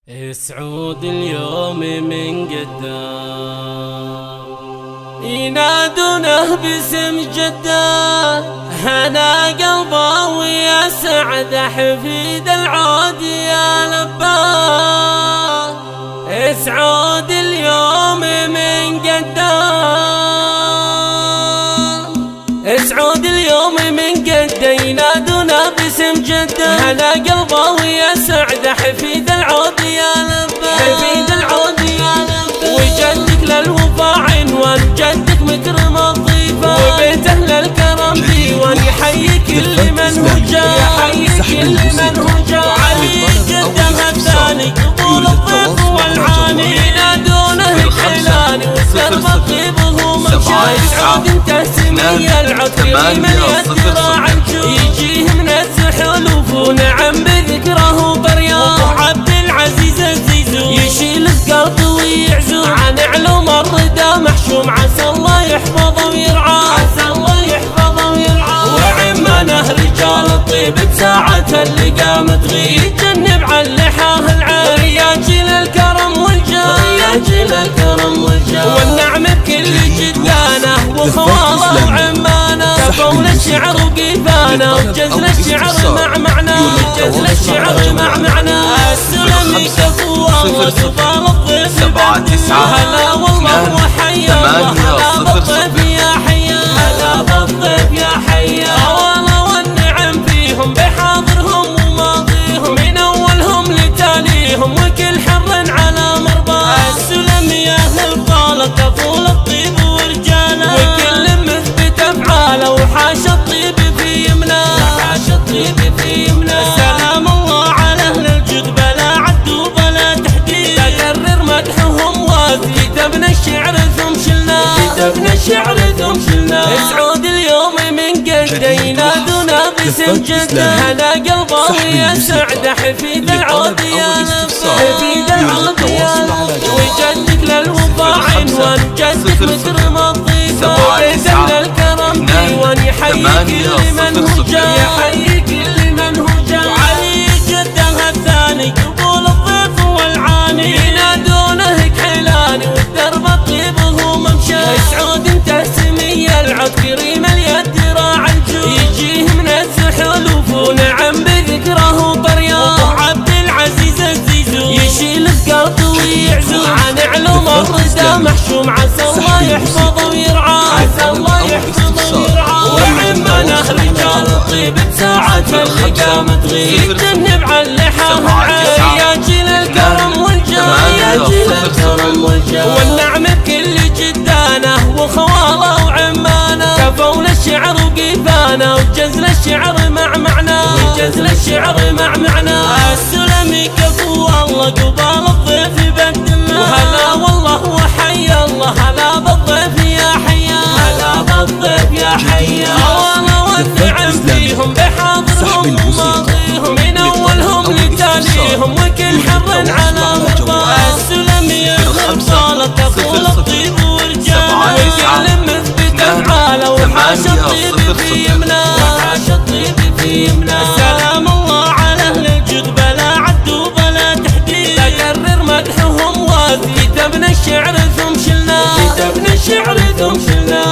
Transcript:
سعود اليوم من قدام ينادونه باسم جده، هنا قلبه ويا سعد حفيد العود يا لباه. سعود اليوم من قدام، سعود اليوم من قده ينادونه باسم جده، هنا قلبه ويا سعد حفيد العود يا لباه. حفيد العود يا لباه، وجدك للوفا عنوان، جدك مكرم الضيفه، وبيته للكرم ديوان، يحيي كل من هو جاء، يحيي كل من هو جاء. وعلي جده الثاني قبول الضيف والعاني، ينادونه الحيلاني والسرب الطيب وهو ممشى. سعود انت سمي العطر من يتراع الجود، يجيه من الزحلوف ونعم بذكره طريان. عبد العزيز الزيزو يشيل القلب ويعزو، عن علوم الردى محشوم، عسى الله يحفظه ويرعاه، عسى الله يحفظه ويرعاه. وعمانه رجال الطيب بساعة اللي قامت غيب، يتجنب عن لحاه العار، رياجل الكرم والجاه، رياجل الكرم والجاه. والنعم بكل جدانه وخواله وعمانه، كفون الشعر وقيفانه، وجزل الشعر مع معناه، جزل الشعر مع معناه. السلمي كفو الله قبال الضيف بدنا، هلا والله وحيا الله، هلا بالضيف يا حيا، هلا بالضيف يا حيا. والله والنعم فيهم بحاضرهم وماضيهم، من اولهم لتاليهم وكل حر على مرضاه. السلمي اهل البطاله كفول الطيب ورجاله، وكل مثبت افعاله، وحاش الطيب في يمناه، حاش الطيب في يمناه. سلام الله على اهل الجد بلا عد وبلا تحديد، تكرر مدحهم وازي، كتبنا الشعر ثم شلناه، كتبنا الشعر ثم شلناه. سعود اليوم من قده ينادونا باسم جده، هنا قلبه ويا سعد حفيد العود يا لباه. حفيد العود يا لباه، وجدك للوفا عنوان، جدك مكرم الضيفه، وبيته للكرم ديوان، يحيي كل من هو جاء، يحيي كل من هو جاء. وعلي جده الثاني قبول الضيف والعاني، ينادونه كحيلاني والدرب الطيب وهو ممشى. سعود انت سمي العود كريم اليد راع الجود، يجيه من الزحلوف ونعم بذكره طريان. عبد العزيز الزيزو يشيل القلب ويعزو، عن علوم الردى محشوم، عسى الله يحفظه ويرعاه، عسى الله يحفظه ويرعاه. وعمانه رجال الطيب بساعة اللي قامت غيب، يتجنب عن لحاه العار، رياجل الكرم والجاه، رياجل الكرم والجاه. والنعم بكل جدانه وخواله وعمانه، كفون الشعر وقيفانه، وجزل الشعر مع معناه، وجزل الشعر مع معناه. السلمي كفو الله قبال الضيف بدنا، وهلا والله وحيا الله، هلا بالضيف يا حيا، هلا بالضيف يا حيا. والله والنعم فيهم بحاضرهم وماضيهم، من اولهم لتاليهم وكل حر على مرضاه. السلمي البطاله كفول الطيب ورجاله، وكل مثبت افعاله، وحاش الطيب في يمناه، وحاش الطيب في يمناه. سلام الله على اهل الجد بلا عد وبلا تحديد، تكرر مدحهم وازي، كتبنا الشعر ثم شلناه، كتبنا الشعر ثم شلناه.